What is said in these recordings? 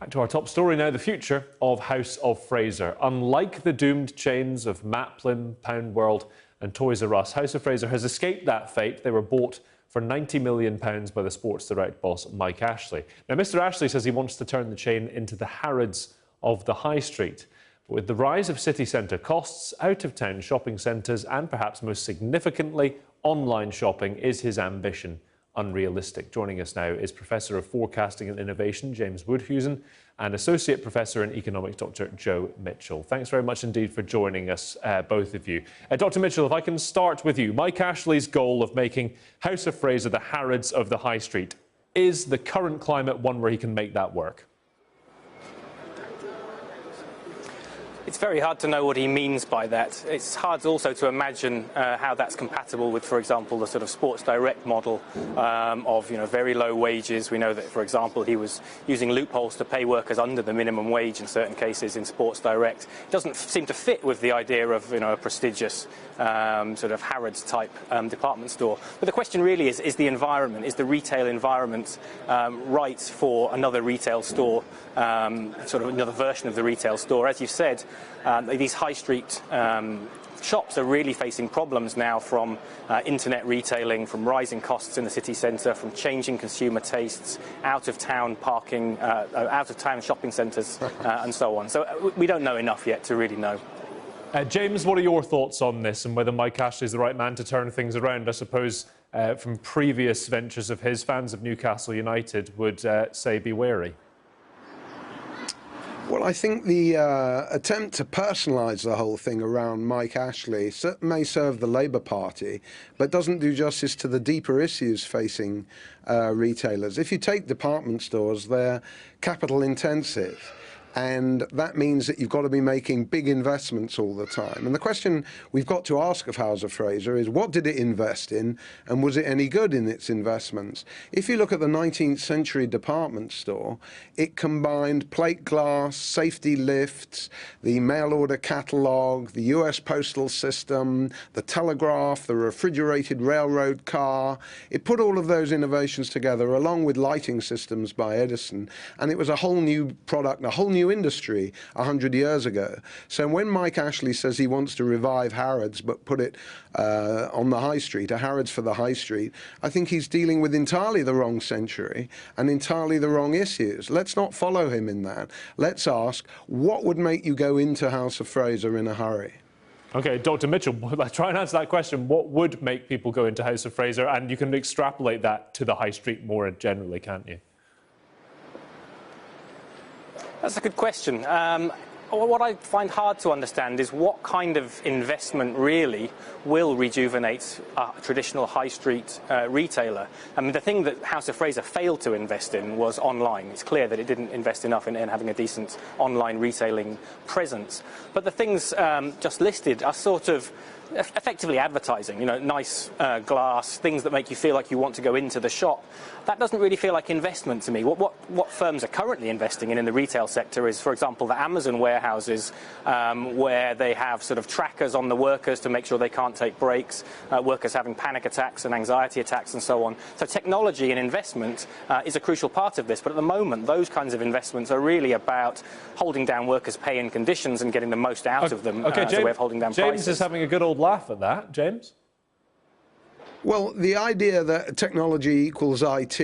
Back to our top story now, the future of House of Fraser. Unlike the doomed chains of Maplin, Pound World and Toys R Us, House of Fraser has escaped that fate. They were bought for £90 million by the Sports Direct boss Mike Ashley. Now, Mr Ashley says he wants to turn the chain into the Harrods of the High Street. But with the rise of city centre costs, out-of-town shopping centres and perhaps most significantly, online shopping, is his ambition unrealistic? Joining us now is Professor of Forecasting and Innovation, James Woodhusen, and Associate Professor in Economics, Dr Joe Mitchell. Thanks very much indeed for joining us, both of you. Dr Mitchell, if I can start with you. Mike Ashley's goal of making House of Fraser the Harrods of the High Street, is the current climate one where he can make that work? It's very hard to know what he means by that. It's hard also to imagine how that's compatible with, for example, the sort of Sports Direct model of very low wages. We know that, for example, he was using loopholes to pay workers under the minimum wage in certain cases in Sports Direct. It doesn't seem to fit with the idea of a prestigious sort of Harrods type department store. But the question really is the environment, is the retail environment right for another retail store, sort of another version of the retail store? As you've said, these high street shops are really facing problems now from internet retailing, from rising costs in the city centre, from changing consumer tastes, out-of-town parking, out-of-town shopping centres and so on. So we don't know enough yet to really know. James, what are your thoughts on this and whether Mike Ashley is the right man to turn things around? I suppose from previous ventures of his, fans of Newcastle United would say be wary. Well, I think the attempt to personalise the whole thing around Mike Ashley may serve the Labour Party, but doesn't do justice to the deeper issues facing retailers. If you take department stores, they're capital intensive. And that means that you've got to be making big investments all the time. And the question we've got to ask of House of Fraser is, what did it invest in, and was it any good in its investments? If you look at the 19th century department store, it combined plate glass, safety lifts, the mail-order catalogue, the US postal system, the telegraph, the refrigerated railroad car. It put all of those innovations together, along with lighting systems by Edison, and it was a whole new product, a whole new industry 100 years ago. So when Mike Ashley says he wants to revive Harrods but put it on the high street, a Harrods for the high street, I think he's dealing with entirely the wrong century and entirely the wrong issues. Let's not follow him in that. Let's ask, what would make you go into House of Fraser in a hurry? OK, Dr Mitchell, try and answer that question. What would make people go into House of Fraser? And you can extrapolate that to the high street more generally, can't you? That's a good question. What I find hard to understand is what kind of investment really will rejuvenate a traditional high street retailer. I mean, the thing that House of Fraser failed to invest in was online. It's clear that it didn't invest enough in having a decent online retailing presence. But the things just listed are sort of effectively advertising, nice glass, things that make you feel like you want to go into the shop. That doesn't really feel like investment to me. What firms are currently investing in the retail sector is, for example, the Amazon warehouses, where they have sort of trackers on the workers to make sure they can't take breaks, workers having panic attacks and anxiety attacks and so on. So technology and investment is a crucial part of this, but at the moment those kinds of investments are really about holding down workers' pay and conditions and getting the most out of them as a way of holding down prices. James is having a good old laugh at that. James? Well, the idea that technology equals IT,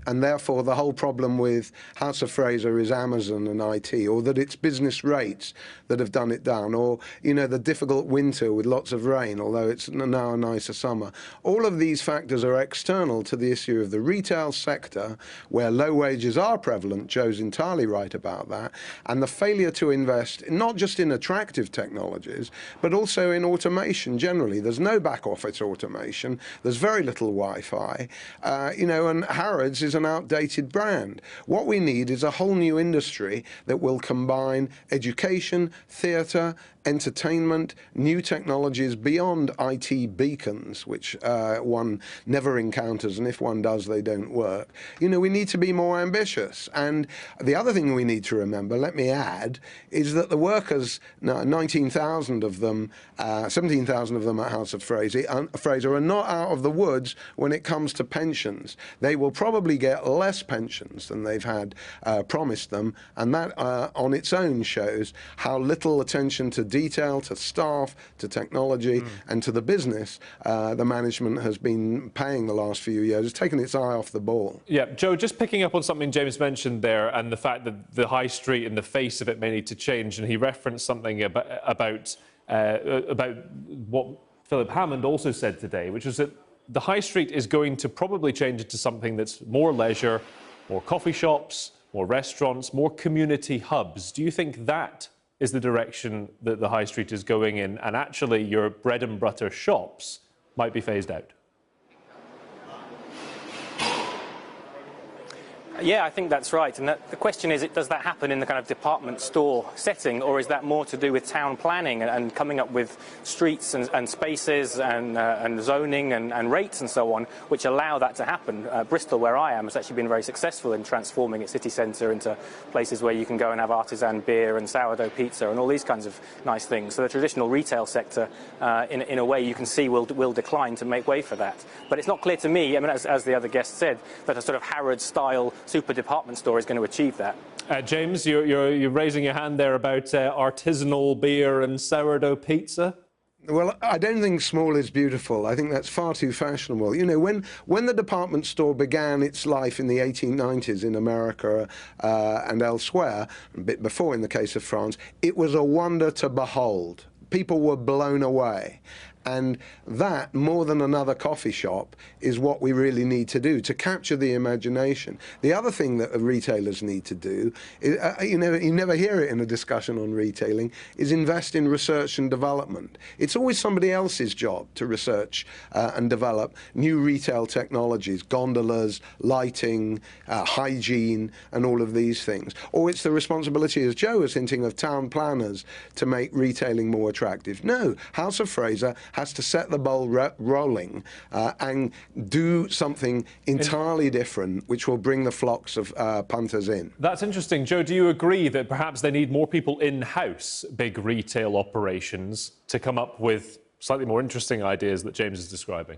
and therefore the whole problem with House of Fraser is Amazon and IT, or that it's business rates that have done it down, or, the difficult winter with lots of rain, although it's now a nicer summer. All of these factors are external to the issue of the retail sector, where low wages are prevalent. Joe's entirely right about that. And the failure to invest not just in attractive technologies, but also in automation generally. There's no back office automation. There's very little Wi-Fi, and Harrods is an outdated brand. What we need is a whole new industry that will combine education, theatre, entertainment, new technologies beyond IT beacons, which one never encounters, and if one does, they don't work. You know, we need to be more ambitious. And the other thing we need to remember, let me add, is that the workers, 19,000 of them, 17,000 of them at House of Fraser are not out of the woods when it comes to pensions. They will probably get less pensions than they've had promised them, and that on its own shows how little attention to detail, to staff, to technology, and to the business the management has been paying the last few years. It's taken its eye off the ball. Yeah, Joe, just picking up on something James mentioned there and the fact that the high street and the face of it may need to change, and he referenced something about what Philip Hammond also said today, which was that the high street is going to probably change into something that's more leisure, more coffee shops, more restaurants, more community hubs. Do you think that is the direction that the high street is going in, and actually your bread and butter shops might be phased out? Yeah, I think that's right. And the question is, does that happen in the kind of department store setting, or is that more to do with town planning and coming up with streets and spaces and zoning and rates and so on, which allow that to happen? Bristol, where I am, has actually been very successful in transforming its city centre into places where you can go and have artisan beer and sourdough pizza and all these kinds of nice things. So the traditional retail sector, in a way, you can see will decline to make way for that. But it's not clear to me, I mean, as the other guest said, that a sort of Harrods-style super department store is going to achieve that. James, you're raising your hand there about artisanal beer and sourdough pizza. Well, I don't think small is beautiful. I think that's far too fashionable. You know, when the department store began its life in the 1890s in America and elsewhere, a bit before in the case of France, it was a wonder to behold. People were blown away. And that, more than another coffee shop, is what we really need to do to capture the imagination. The other thing that retailers need to do, is, you never hear it in a discussion on retailing, is invest in research and development. It's always somebody else's job to research and develop new retail technologies, gondolas, lighting, hygiene, and all of these things. Or it's the responsibility, as Joe was hinting, of town planners to make retailing more attractive. No, House of Fraser has to set the ball rolling and do something entirely different, which will bring the flocks of punters in. That's interesting. Joe, do you agree that perhaps they need more people in-house, big retail operations, to come up with slightly more interesting ideas that James is describing?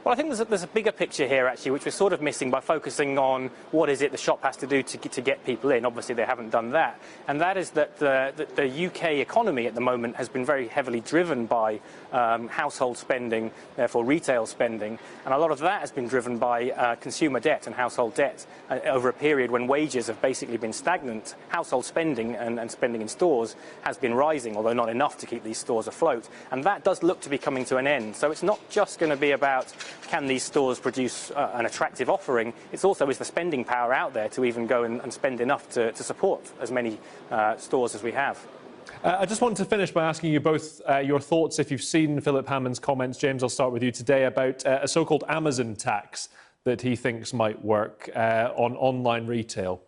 Well, I think there's a bigger picture here, actually, which we're sort of missing by focusing on what is it the shop has to do to get people in. Obviously, they haven't done that. And that is that the UK economy at the moment has been very heavily driven by household spending, therefore retail spending. And a lot of that has been driven by consumer debt and household debt. Over a period when wages have basically been stagnant, household spending and spending in stores has been rising, although not enough to keep these stores afloat. And that does look to be coming to an end. So it's not just going to be about can these stores produce an attractive offering, it's also is the spending power out there to even go and spend enough to support as many stores as we have. I just want to finish by asking you both your thoughts, if you've seen Philip Hammond's comments. James, I'll start with you today about a so-called Amazon tax that he thinks might work on online retail.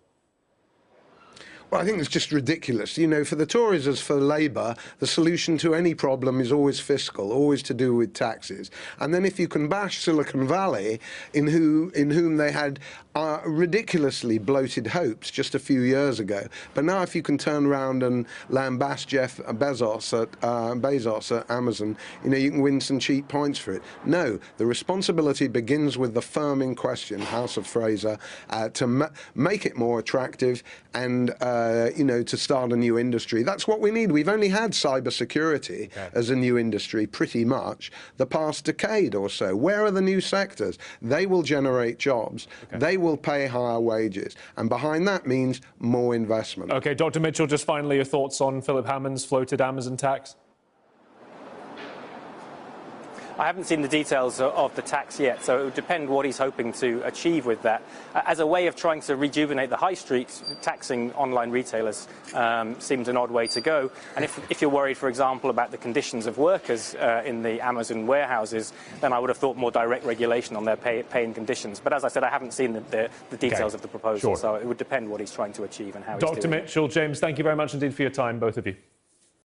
Well, I think it's just ridiculous. You know, for the Tories as for Labour, the solution to any problem is always fiscal, always to do with taxes. And then if you can bash Silicon Valley, in whom they had ridiculously bloated hopes just a few years ago, but now if you can turn around and lambast Jeff Bezos at Amazon, you know, you can win some cheap points for it. No, the responsibility begins with the firm in question, House of Fraser, to make it more attractive and you know, to start a new industry. That's what we need. We've only had cybersecurity as a new industry pretty much the past decade or so. Where are the new sectors? They will generate jobs. They will pay higher wages. And behind that means more investment. OK, Dr. Mitchell, just finally your thoughts on Philip Hammond's floated Amazon tax? I haven't seen the details of the tax yet, so it would depend what he's hoping to achieve with that. As a way of trying to rejuvenate the high street, taxing online retailers seems an odd way to go. And if you're worried, for example, about the conditions of workers in the Amazon warehouses, then I would have thought more direct regulation on their pay and conditions. But as I said, I haven't seen the details of the proposal, so it would depend what he's trying to achieve and how he's doing it. Dr. Mitchell, James, thank you very much indeed for your time, both of you.